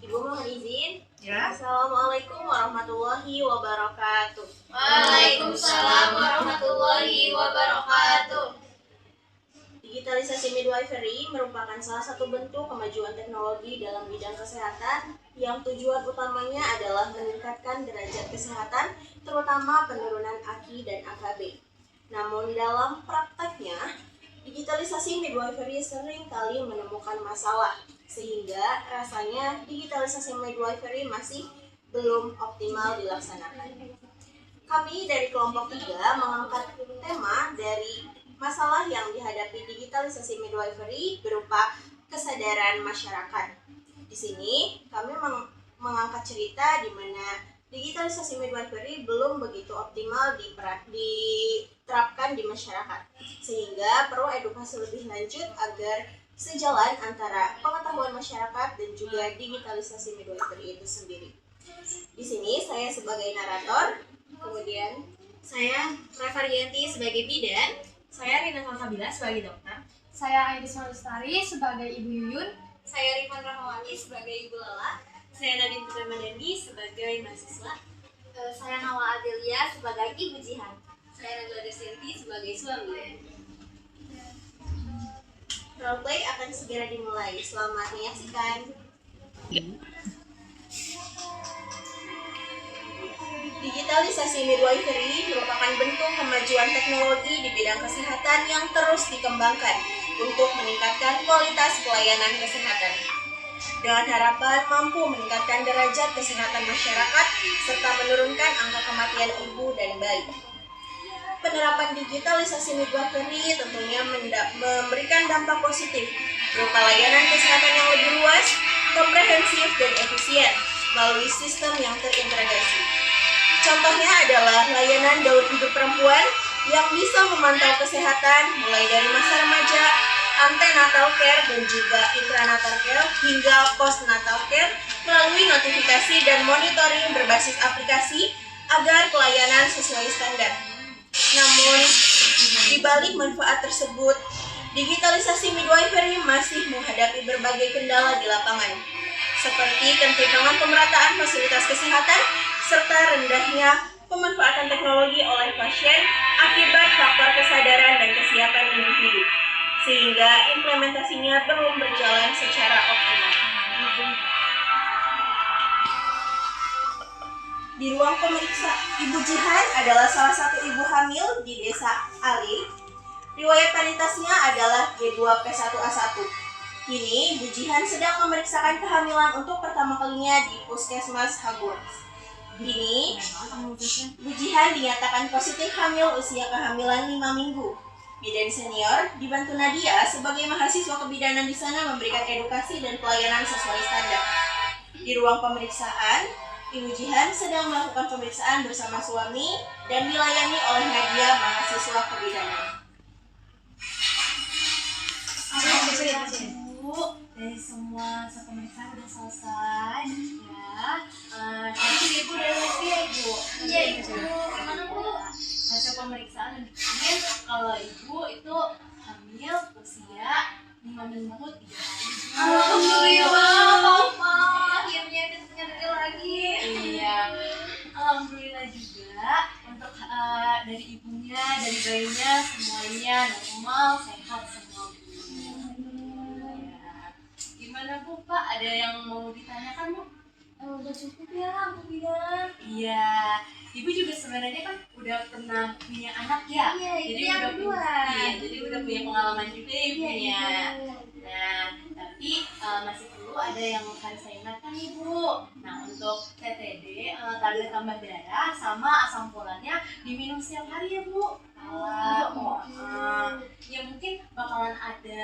Ibu mohon izin. Ya. Assalamualaikum warahmatullahi wabarakatuh. Waalaikumsalam warahmatullahi wabarakatuh. Digitalisasi midwifery merupakan salah satu bentuk kemajuan teknologi dalam bidang kesehatan yang tujuan utamanya adalah meningkatkan derajat kesehatan, terutama penurunan AKI dan AKB. Namun dalam prakteknya, digitalisasi midwifery sering kali menemukan masalah, sehingga rasanya digitalisasi midwifery masih belum optimal dilaksanakan. Kami dari kelompok 3 mengangkat tema dari masalah yang dihadapi digitalisasi midwifery berupa kesadaran masyarakat. Di sini kami mengangkat cerita di mana digitalisasi midwifery belum begitu optimal diterapkan di masyarakat, sehingga perlu edukasi lebih lanjut agar sejalan antara pengetahuan masyarakat dan juga digitalisasi midwifery itu sendiri. Di sini saya sebagai narator, kemudian Saya Rafarianti sebagai bidan. Saya Rina Salsabila sebagai dokter. Saya Airis Malustari sebagai Ibu Yuyun. Saya Rifan Rahmawati sebagai Ibu Lala. Saya Nadine Putri sebagai mahasiswa. Saya Nawa Adelia sebagai Ibu Jihan. Saya Najwa Desinti sebagai suami. roleplay akan segera dimulai. Selamat menyaksikan. Digitalisasi midwifery merupakan bentuk kemajuan teknologi di bidang kesehatan yang terus dikembangkan untuk meningkatkan kualitas pelayanan kesehatan. Dengan harapan mampu meningkatkan derajat kesehatan masyarakat serta menurunkan angka kematian ibu dan bayi. Penerapan digitalisasi midwifery tentunya memberikan dampak positif berupa layanan kesehatan yang lebih luas, komprehensif, dan efisien melalui sistem yang terintegrasi. Contohnya adalah layanan daur hidup perempuan yang bisa memantau kesehatan mulai dari masa remaja, antenatal care, dan juga intranatal care hingga postnatal care melalui notifikasi dan monitoring berbasis aplikasi agar pelayanan sesuai standar. Namun, di balik manfaat tersebut, digitalisasi midwifery masih menghadapi berbagai kendala di lapangan, seperti ketimpangan pemerataan fasilitas kesehatan serta rendahnya pemanfaatan teknologi oleh pasien akibat faktor kesadaran dan kesiapan individu, sehingga implementasinya belum berjalan secara optimal. Di ruang pemeriksa, Ibu Jihan adalah salah satu ibu hamil di desa Ali. Riwayat paritasnya adalah G2P1A1. Kini, Ibu Jihan sedang memeriksakan kehamilan untuk pertama kalinya di Puskesmas Hagwons. Kini, Bu Jihan dinyatakan positif hamil usia kehamilan 5 minggu. Bidan senior dibantu Nadia sebagai mahasiswa kebidanan di sana memberikan edukasi dan pelayanan sesuai standar. Di ruang pemeriksaan, Ibu Jihan sedang melakukan pemeriksaan bersama suami dan dilayani oleh Nadia, mahasiswa kebidanan. Bu, dari semua pemeriksaan udah selesai ya. Tadi Ibu udah lihat ya Ibu? Iya Ibu. Gimana Bu? Hasil pemeriksaan ini kalau Ibu itu hamil usia 5 minggu 3 hari. Alhamdulillah, akhirnya kita lagi. Iya, alhamdulillah juga untuk dari ibunya, dari bayinya semuanya normal, sehat semua. Gimana Bu, Pak? Ada yang mau ditanyakan Bu? Udah cukup ya, Bu Bidan. Iya, Ibu juga sebenarnya kan udah pernah punya anak ya? Iya, jadi yang udah kedua. Iya, jadi udah punya pengalaman juga ya ibunya. Iya. Nah, tapi masih perlu ada yang harus saya ingatkan nih Bu. Nah, untuk TTD, tablet tambah darah sama asam folatnya diminum setiap hari ya Bu. Ya mungkin bakalan ada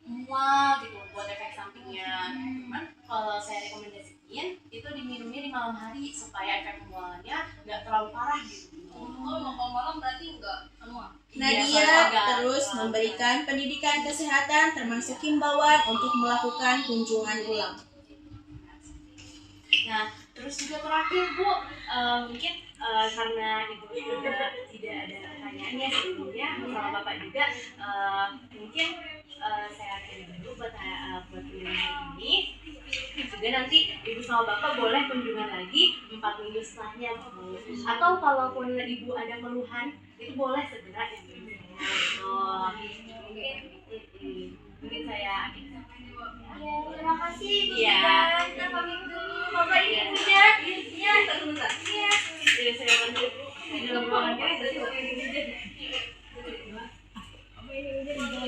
mual gitu buat efek sampingnya. Cuman kalau saya rekomendasiin itu diminumnya di malam hari supaya efek mualnya nggak terlalu parah gitu. Kalau malam berarti enggak semua. Nadia terus memberikan pendidikan kesehatan termasuk himbauan untuk melakukan kunjungan ulang. Nah, terus juga terakhir Bu, mungkin karena Ibu juga tidak ada pertanyaannya sebelumnya sama Bapak juga, mungkin saya akhiri dulu buat pilihan hari ini. juga nanti ibu sama bapak boleh kunjungan lagi 4 minggu setelahnya Bu. Atau kalaupun ibu ada keluhan itu boleh segera ya Bu. Oh, mungkin saya akhirnya. Ya, terima kasih Bu. Iya. Kita pamit dulu. Bapak Iya. ibunya. Ya, bentar. Iya. Jadi saya bantu di dalam ruangan ini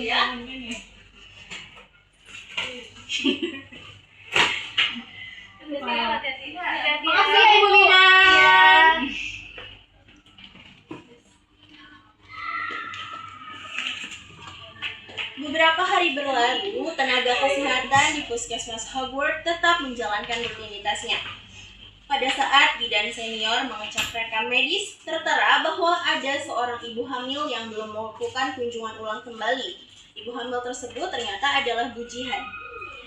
ya. Hati-hati. Makasih ya Ibu Mina. Beberapa hari berlalu, tenaga kesehatan di Puskesmas Hogwarts tetap menjalankan rutinitasnya. Pada saat bidan senior mengecek rekam medis, tertera bahwa ada seorang ibu hamil yang belum melakukan kunjungan ulang kembali. Ibu hamil tersebut ternyata adalah Bu Jihan.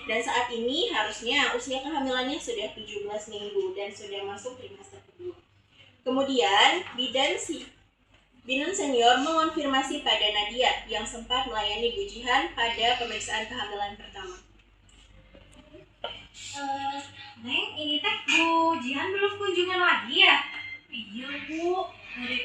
Dan saat ini harusnya usia kehamilannya sudah 17 minggu dan sudah masuk trimester kedua. Kemudian, bidan senior mengonfirmasi pada Nadia yang sempat melayani Bu Jihan pada pemeriksaan kehamilan pertama. Neng, ini teh Bu Jihan belum kunjungan lagi ya? Iya Bu,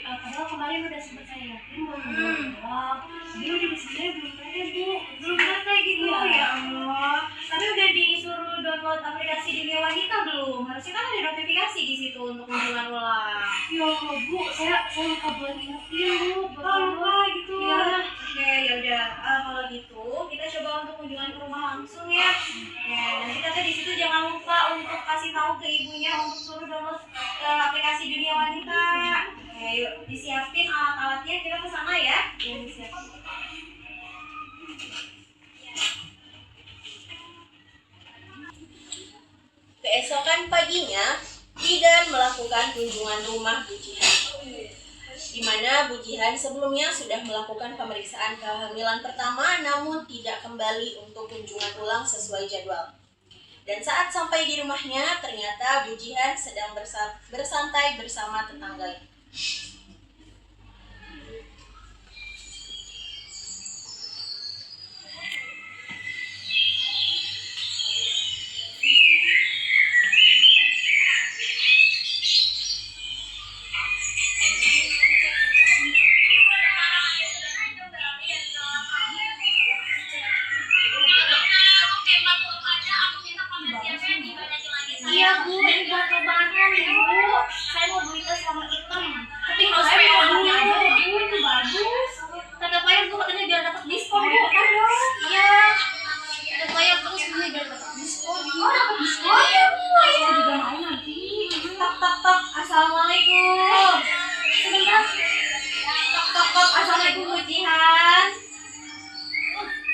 padahal kemarin udah sempat saya yakin mau doang. Dia udah disini belum ada Bu. Belum selesai gitu Iya. ya Allah. Tapi udah disuruh download aplikasi Dunia Wanita belum? Harusnya kan ada notifikasi di situ untuk kunjungan ulang. Ya Allah Bu, saya lupa buat ingetin Bu. Oh, lupa gitu. Iya. Oke, ya udah. Kalau gitu kita coba untuk kunjungan ke rumah langsung ya. Ya, nanti kita di situ jangan lupa untuk kasih tahu ke ibunya untuk suruh download aplikasi Dunia Wanita. Oke, yuk disiapin alat-alatnya, kita ke sana ya. Ya, disiapin. Keesokan paginya, bidan melakukan kunjungan rumah Bu Jihan, di mana Bu Jihan sebelumnya sudah melakukan pemeriksaan kehamilan pertama namun tidak kembali untuk kunjungan ulang sesuai jadwal. Dan saat sampai di rumahnya, ternyata Bu Jihan sedang bersantai bersama tetangganya. Iya Bu, ini buat lebaran Ibu. Saya mau beli tas warna hitam. Tapi kalau saya Saya mau mau warna beli aja Bu, itu bagus. Kata Payah Bu katanya biar dapat diskon Bu. Iya. Kata Payah terus beli biar dapat diskon. Oh, dapat diskon? Iya Bu. Saya juga mau nanti. Tok tok tok, assalamualaikum. Sebentar. Tok tok tok, assalamualaikum Bu Jihan.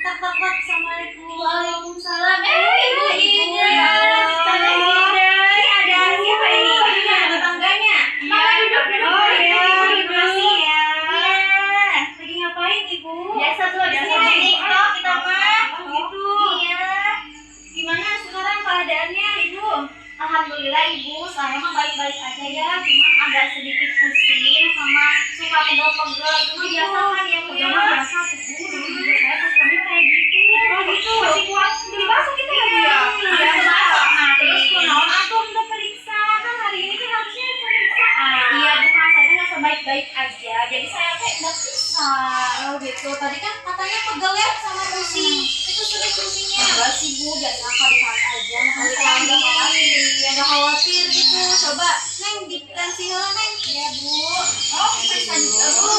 Tok tok tok, assalamualaikum. Waalaikumsalam. Ibu Ida. Tanda Ida. Ini ada siapa ini? Ibunya, tetangganya. Mama duduk. Oh iya, Ibu. terima kasih ya. Iya. Lagi ngapain Ibu? Biasa tuh di Biasa sini main TikTok kita mah. Oh gitu. Iya. Gimana sekarang keadaannya Ibu? Alhamdulillah Ibu, saya mah baik-baik aja ya, cuma agak sedikit pusing sama suka pegel-pegel itu mah biasa kan ya Bu ya. Biasa tuh Bu, dulu juga saya pas hamil kayak gitu. Oh gitu. Masih kuat beli bakso gitu ya Bu ya? Iya, bakso. Nah, terus kunaon atau udah periksa? Kan hari ini kan harusnya pemeriksaan. Iya bukan, saya nggak baik-baik aja, jadi saya teh nggak bisa. Oh gitu, tadi kan katanya pegel ya sama pusing. Itu sudah pusingnya. Enggak sih Bu, biasa kali-kali aja, makanya saya nggak khawatir. Ya nggak khawatir gitu. Coba Neng di tensi heula Neng. Ya Bu. Oh periksa juga Bu.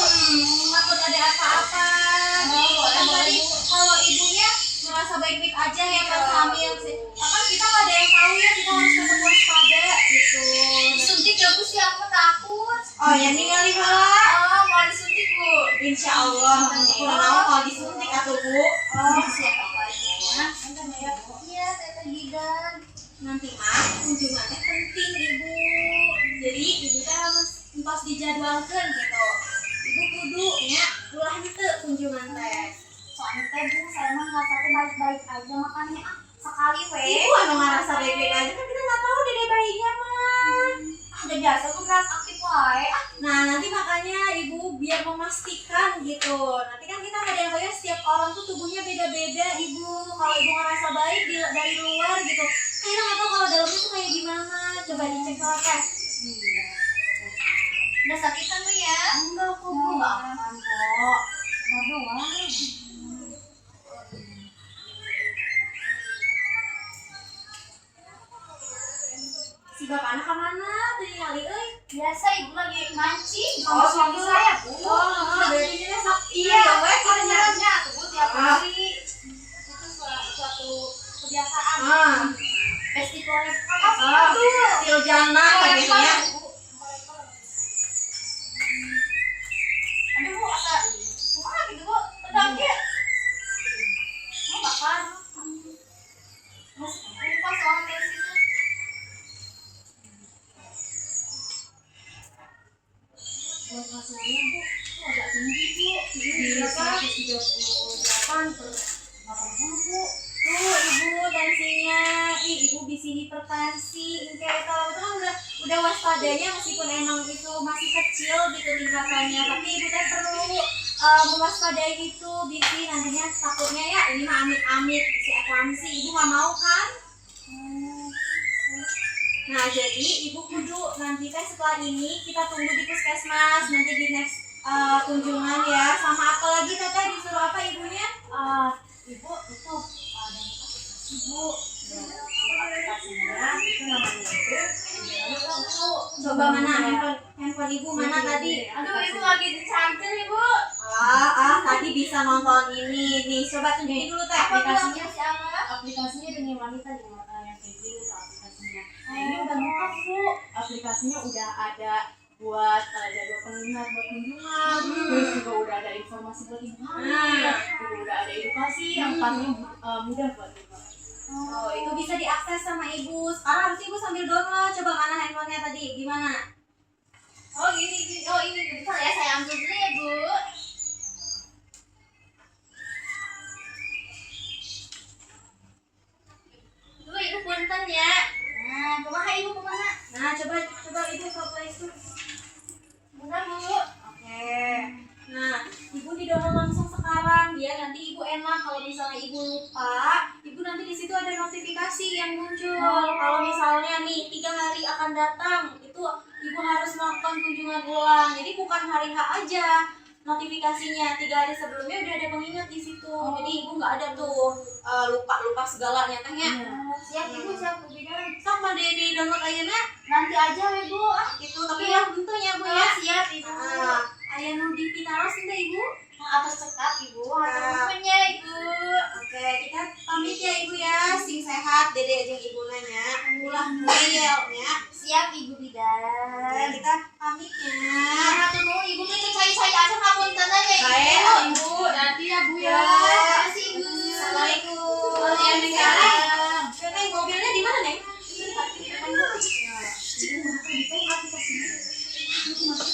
Takut ada apa-apa. Oh, boleh, Kan boleh, tadi Bu. kalau ibunya merasa baik-baik aja ya pas hamil sih. Kan kita nggak ada yang tahu ya, kita harus tetap waspada gitu. Disuntik ya Bu sih, aku takut. Oh ya ningali heula. Oh mau disuntik Bu. Insya Allah, kurang kalau disuntik atau Bu. Oh siapa aja. Iya Tete Gidan. Nanti mah kunjungannya penting Ibu. Jadi Ibu teh harus pas dijadwalkan gitu. Ibu kudu ya ulah henteu kunjungan teh. Soalnya Teh Bu, saya mah nggak sampai baik-baik aja, makanya sekali weh. Ibu emang ngerasa baik-baik aja kan kita nggak tahu dede bayinya mah. Udah biasa tuh gerak aktif wae. Nah nanti makanya Ibu biar memastikan gitu. Nanti kan kita nggak ada yang tahu ya, setiap orang tuh tubuhnya beda-beda Ibu. Kalau Ibu ngerasa baik dari luar gitu, kita nggak tahu kalau coba dicek lagi. Udah sakit kan lu ya? Enggak kok bu, nggak aman kok. Nggak doang. Si bapak anak kemana? Tadi kali Biasa ibu lagi mancing. Oh, suami saya, Bu. berarti ini sak. Iya, gue kita nyarapnya tuh Bu tiap Ah. hari. Itu suatu kebiasaan. Festival Tiljana kayaknya. Aduh Bu, asa kumaha gitu Bu? Pedang ya. Mau makan. Mas, lupa soal tes itu. Buat hasilnya bu, itu agak tinggi bu. Ini Berapa? 138 per 80 bu. Tuh ibu tensinya, ibu bisa hipertensi, kayak tahu itu kan udah waspadanya meskipun emang itu masih kecil gitu tingkatannya, tapi ibu teh perlu mewaspadai itu bisi nantinya takutnya ya ini mah amit-amit si eklamsi, ibu nggak mau kan? Nah jadi ibu kudu nanti teh setelah ini kita tunggu di puskesmas nanti di next kunjungan ya, sama apa lagi teteh disuruh apa ibunya? Ibu itu ada aplikasi bu. Aplikasinya itu namanya itu bu. Coba mana handphone ibu mana tadi? Aduh, ibu lagi dicantil ibu. Tadi bisa nonton ini nih. Coba tunjukin dulu teh. Aplikasinya Si Amra. aplikasinya dunia wanita di yang kayak gini tuh aplikasinya. Nah ini udah lengkap bu. Aplikasinya udah ada buat jadwal pengingat buat kunjungan, terus juga udah ada informasi buat ibu hamil, juga udah ada edukasi yang paling mudah buat ibu. Oh, itu bisa diakses sama ibu. Sekarang harus ibu sambil download. Coba mana handphonenya tadi? Gimana? Oh ini, oh ini bentar ya, saya ambil dulu ya Bu. Dulu ibu punten ya. Nah, kumaha ibu kemana? Nah, coba ibu ke Play Store. Bentar Bu. Oke. Nah, ibu di download langsung sekarang biar nanti ibu enak kalau misalnya ibu lupa, ibu nanti di situ ada notifikasi yang muncul. Kalau misalnya nih 3 hari akan datang, itu ibu harus melakukan kunjungan ulang. Jadi bukan hari H aja notifikasinya, 3 hari sebelumnya udah ada pengingat di situ. Jadi ibu nggak ada tuh lupa segalanya tanya. Siap ibu, siap Bu Bidan. Sama di download aja nak Nanti aja ibu. gitu. Tapi yang tentunya bu ya. Oh, siap ibu. Ayah Nudi Pitaros entah ibu. Atas cekat ibu, atas punya ibu. Oke, kita pamit ya ibu ya. Sing sehat, dede jeung ibu nanya. Ulah moyel ya. Siap ibu Oke, Bidan. kita pamit ya. Nah, tuh Nu, ibu tuh saya aja ngapunten aja ibu. Baik, ibu. Nanti ya Bu Ya. Terima kasih ibu. Assalamualaikum. Waalaikumsalam. Neng, mobilnya di mana neng?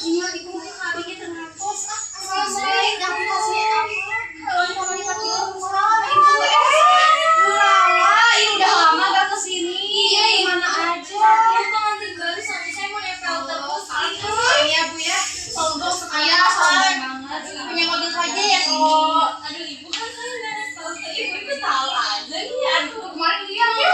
Iya, ibu ngabinya ternatos. Selesai, aku kasih apa? Kalau di kamar dipakai ibu. Lala, ini udah lama gak kesini. Iya, gimana aja. Ibu nanti baru suami saya mau nempel terus. Iya Bu ya, sombong sekali. Iya, sombong banget. Punya mobil saja ya kok. Aduh ibu kan saya nggak ada tahu. Ibu tahu aja nih. Aduh kemarin lihat ya.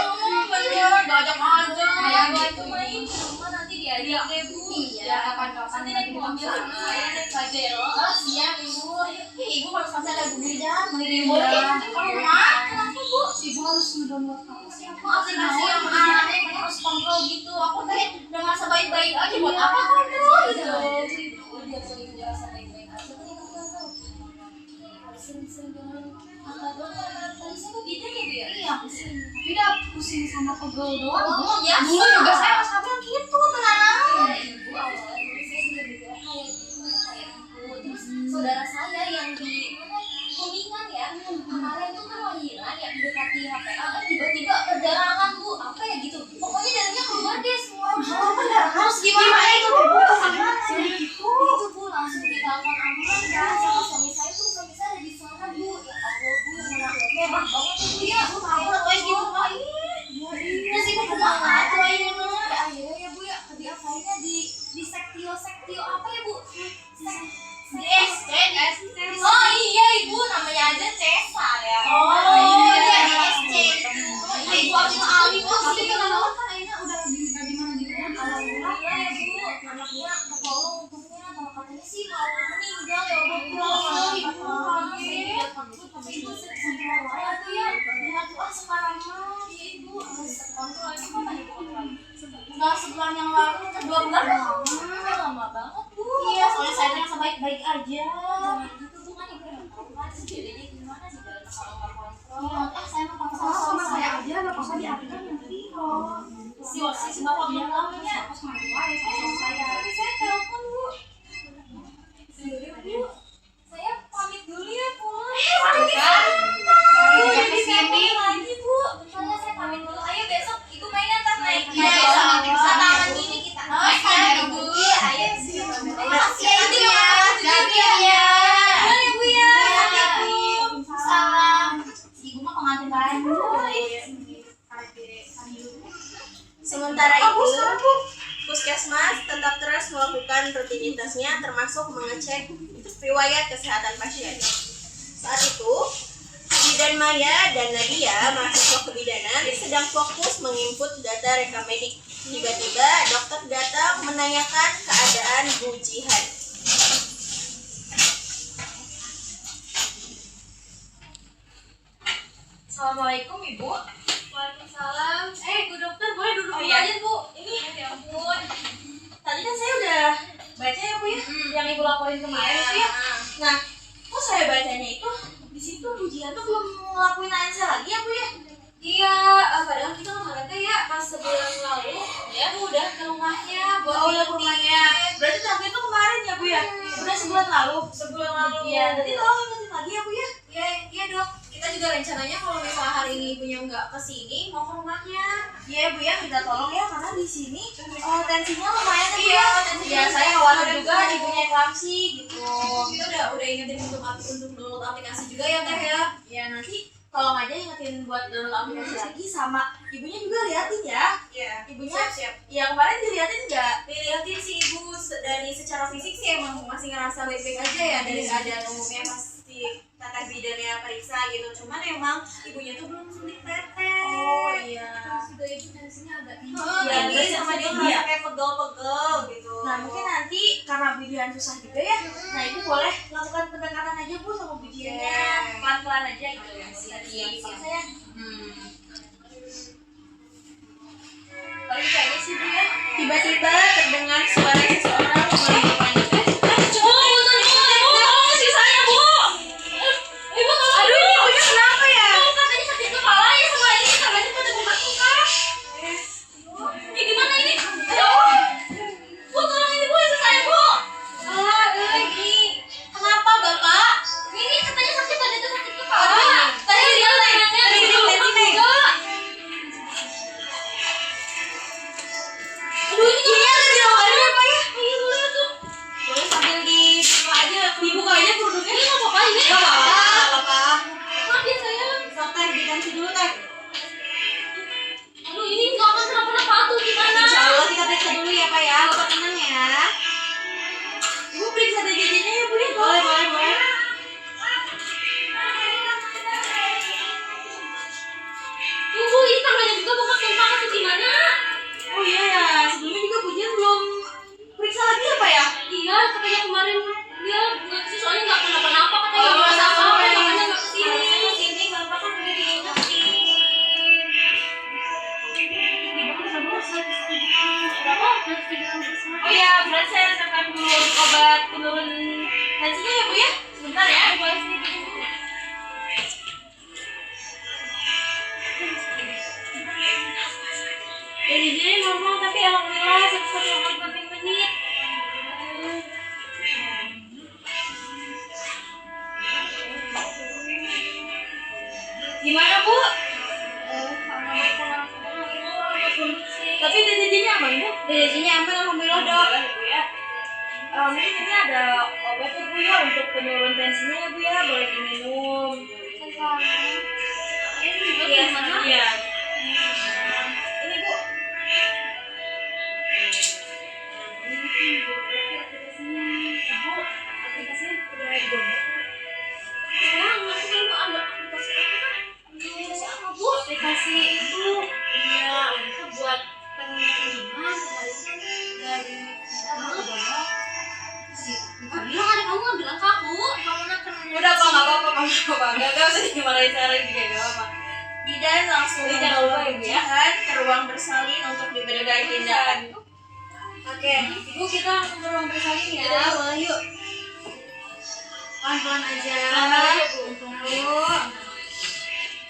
Bener, gajak aja. Ayah gua itu main ke rumah nanti diajak deh Bu. Iya, kapan-kapan nanti mobil sama saya naik pajero. Oh siap ibu. Ibu harus kasih ada Bu Bidan. Boleh ya? Kamu mah? Kenapa Bu? Ibu harus mendownload aplikasi yang aneh, harus kontrol gitu. Aku tadi udah ngerasa baik-baik aja buat apa kontrol gitu. Dia tuh ibu ngerasa baik-baik aja. Sering-sering dengan tadi saya tuh beda ya Bu ya? Iya pusing. Tapi udah pusing sama pegel doang. Oh ya. Dulu juga saya pas hamil gitu tenang. Ibu awalnya dulu saya juga beda kayak ibu. Terus saudara saya yang di Kuningan ya kemarin tuh kan lahiran ya mendekati HPA kan tiba-tiba perdarahan Bu, apa ya gitu, pokoknya darahnya keluar deh semua. Harus gimana itu Bu? Itu Bu langsung ditelepon ambulan kan sama suami saya tuh, suami saya ada di sana Bu. Ya Allah Bu, merah banget tuh Bu ya. Bu tahu lah kayak gitu Pak. Terus ibu kumaha tuh ayeuna? bulan yang lalu. 2 bulan lama banget Bu. Iya, soalnya saya merasa baik-baik aja. Jangan gitu tuh kan ibu yang tahu kan jadinya gimana sih dalam kalau nggak kontrol. Iya, saya mah kontrol sama saya aja, nggak apa-apa diaturkan nanti. Si bapak bilangnya Pas mandi wae sama saya. tapi saya telepon Bu. Bu, saya pamit dulu ya pulang. Udah Jadi saya kesini. lagi Bu. Bentarnya saya pamit dulu. Ayo besok ibu mainan tas naik. Iya, Bisa tangan ini kita. ya, Bu. Iya, ayo sini. Makasih ya, Ibu ya. Jadi ya. Boleh Bu ya. Salam. Ibu mah pengantin baru. Sementara itu, Puskesmas tetap terus melakukan rutinitasnya termasuk mengecek riwayat kesehatan pasien. Saat itu, Bidan Maya dan Nadia, mahasiswa kebidanan, sedang fokus menginput data rekam medik. Tiba-tiba dokter datang menanyakan keadaan Bu Jihan. Assalamualaikum Ibu. Waalaikumsalam. Bu dokter boleh duduk Oh, dulu iya. aja Bu. Ini ya ampun. Tadi kan saya udah baca ya Bu ya, yang Ibu laporin kemarin itu ya. Nah, kok saya bacanya itu di situ Bu Jihan tuh belum ngelakuin ANC lagi ya Bu ya? Iya, padahal kita kemarin tuh ya pas sebulan lalu ya Bu udah ke rumahnya buat udah ke rumahnya. Berarti terakhir tuh kemarin ya Bu ya? Udah sebulan lalu. Sebulan lalu. Iya, nanti tolong ingetin lagi ya Bu ya. Iya, iya Dok. Kita juga rencananya kalau misalnya hari ini ibunya nggak kesini mau ke rumahnya. Iya Bu ya, minta tolong ya karena di sini tensinya lumayan ya Bu ya. Iya, saya khawatir juga ibunya eklamsi gitu. Kita udah ingetin untuk download aplikasi juga ya Teh ya. Ya nanti tolong aja ingetin buat download aplikasi lagi sama ibunya juga liatin ya. Iya, Ibunya ya kemarin diliatin nggak? Diliatin sih ibu dari secara fisik sih emang masih ngerasa baik-baik aja ya dari keadaan umumnya pasti teteh bidannya periksa gitu. Cuman emang ibunya tuh belum suntik teteh. Oh, iya. Terus juga ibu tensinya agak tinggi. Iya, Jadi terus sama dia tinggi ngerasa ya? kayak pegel-pegel gitu. Nah mungkin nanti karena bidan susah juga ya. Nah ibu boleh lakukan pendekatan aja Bu sama bidannya pelan-pelan aja gitu ya. Siap saya. Paling itu aja sih Bu ya. tiba-tiba terdengar suara seseorang memanggil wanita. Kenapa ya? Katanya sakit kepala ya sama ini tangannya pada bengkak-bengkak. Ya gimana ini? Aduh. Bu tolong ini Bu itu saya Bu. Ini. Kenapa Bapak? Ini katanya sakit tadi itu sakit kepala. Tadi dia tangannya bengkak. Aduh ini ada di ruangan ya Pak ya? Iya boleh tuh. Boleh sambil dibuka aja. Dibuka aja produknya. Ini nggak apa-apa ini. Nggak apa-apa. Maaf ya sayang. Sok teh, diganti dulu teh. Aduh ini nggak akan kenapa-napa tuh gimana? Insya Allah kita periksa dulu ya Pak ya, Bapak tenang ya. Ibu periksa DJJ-nya ya Bu ya? Boleh. Tunggu ini tangannya juga bengkak-bengkak atau gimana? Oh iya ya, sebelumnya juga Bu Jihan belum periksa lagi ya Pak ya? Iya katanya kemarin dia nggak kesini soalnya nggak kenapa-napa katanya Oh, nggak sama, apa-apa ya. makanya nggak kesini. Harusnya kesini, Bapak kan udah diingetin. Oh iya berarti saya resepkan dulu obat penurun tensinya ya Bu ya? Sebentar ya. Boleh sini dulu. DJJ normal tapi alhamdulillah 1,4 menit. Gimana Bu? Tapi DJJ-nya aman Bu? DJJ-nya aman, alhamdulillah Dok. Bu ya. Mungkin ini ada obat ya Bu ya untuk penurun tensinya ya Bu ya, boleh diminum. Ini juga gimana? Iya. Ini Bu. Ibu, aplikasinya udah didownload. Ya, ngerti kan Bu ada aplikasi apa? Aplikasi apa Bu? Aplikasi itu ya itu buat pengiriman dari bilang ada kamu nggak bilang kamu nak Udah Pak, nggak apa-apa. Nggak usah dimarahin sekarang juga, nggak apa-apa. Bidan langsung Jangan membawa lupa, Bu Ibu, ya. Jihan ke ruang bersalin untuk diberikan tindakan Oke, Ibu kita langsung ke ruang bersalin ya. Ya, mulai yuk. Pelan-pelan aja. Untung yuk.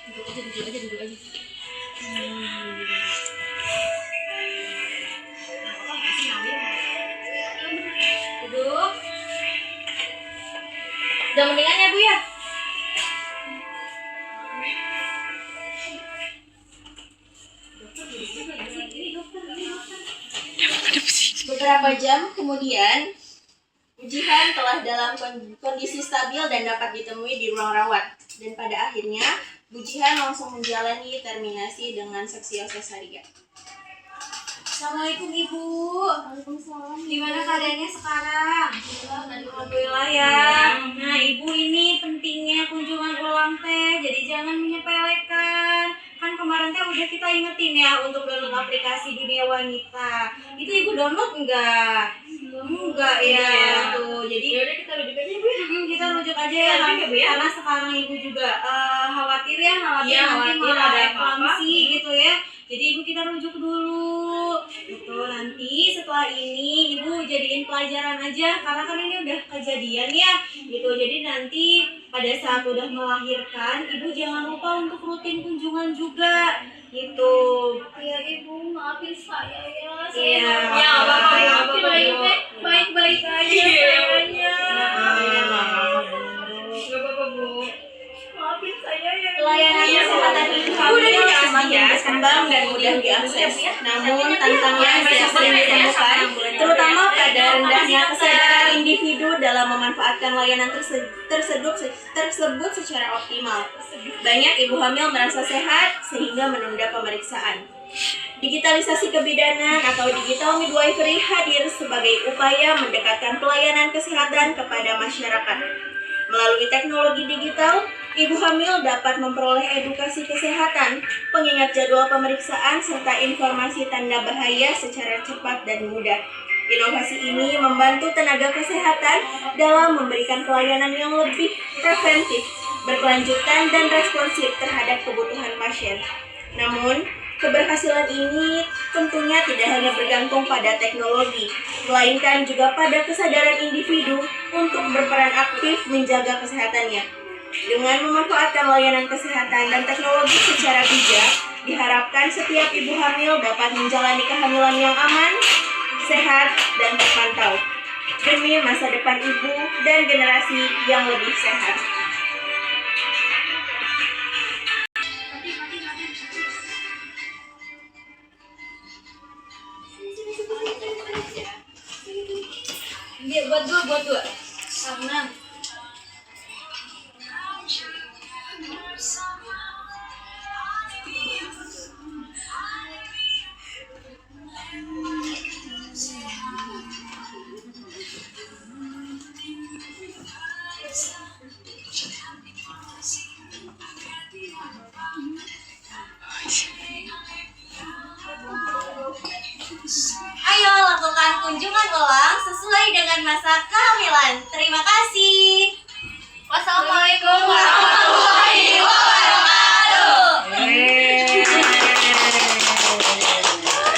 Duduk aja. Duduk. Udah mendingan ya, Bu ya? Beberapa jam kemudian, Jihan telah dalam kondisi stabil dan dapat ditemui di ruang rawat. Dan pada akhirnya, Bu Jihan langsung menjalani terminasi dengan seksio cesaria. Assalamualaikum Ibu. Waalaikumsalam. Gimana keadaannya sekarang? Alhamdulillah ya. Nah Ibu, ini pentingnya kunjungan ulang teh, jadi jangan menyepelekan. Kan kemarin teh udah kita ingetin ya untuk download aplikasi Dunia Wanita. Itu Ibu download enggak? Enggak ya. Tuh, jadi Yaudah kita rujuk aja Bu. kita rujuk aja ya, karena sekarang Ibu juga khawatir nanti khawatir malah ada eklamsi gitu ya. Jadi Ibu kita rujuk dulu. Betul, nanti setelah ini Ibu jadiin pelajaran aja karena kan ini udah kejadian ya. Gitu. Jadi nanti pada saat udah melahirkan, Ibu jangan lupa untuk rutin kunjungan juga. Gitu. Ya Ibu, maafin saya ya. Iya. Ya, apa-apa, Bu. Baik-baik aja Iya. sayangnya. Gak apa-apa Bu. Maafin saya ya. Pelayanan kesehatan ibu hamil semakin berkembang dan mudah diakses. Namun tantangan yang sering ditemukan, terutama pada rendahnya kesadaran individu dalam memanfaatkan layanan tersebut secara optimal. Banyak ibu hamil merasa sehat sehingga menunda pemeriksaan. Digitalisasi kebidanan atau digital midwifery hadir sebagai upaya mendekatkan pelayanan kesehatan kepada masyarakat. Melalui teknologi digital, ibu hamil dapat memperoleh edukasi kesehatan, pengingat jadwal pemeriksaan, serta informasi tanda bahaya secara cepat dan mudah. Inovasi ini membantu tenaga kesehatan dalam memberikan pelayanan yang lebih preventif, berkelanjutan, dan responsif terhadap kebutuhan pasien. Namun, keberhasilan ini tentunya tidak hanya bergantung pada teknologi, melainkan juga pada kesadaran individu untuk berperan aktif menjaga kesehatannya. Dengan memanfaatkan layanan kesehatan dan teknologi secara bijak, diharapkan setiap ibu hamil dapat menjalani kehamilan yang aman, sehat, dan terpantau, demi masa depan ibu dan generasi yang lebih sehat. Dia buat dua. Karena Ayo lakukan kunjungan ulang sesuai dengan masa kehamilan. Terima kasih. Wassalamualaikum warahmatullahi wabarakatuh.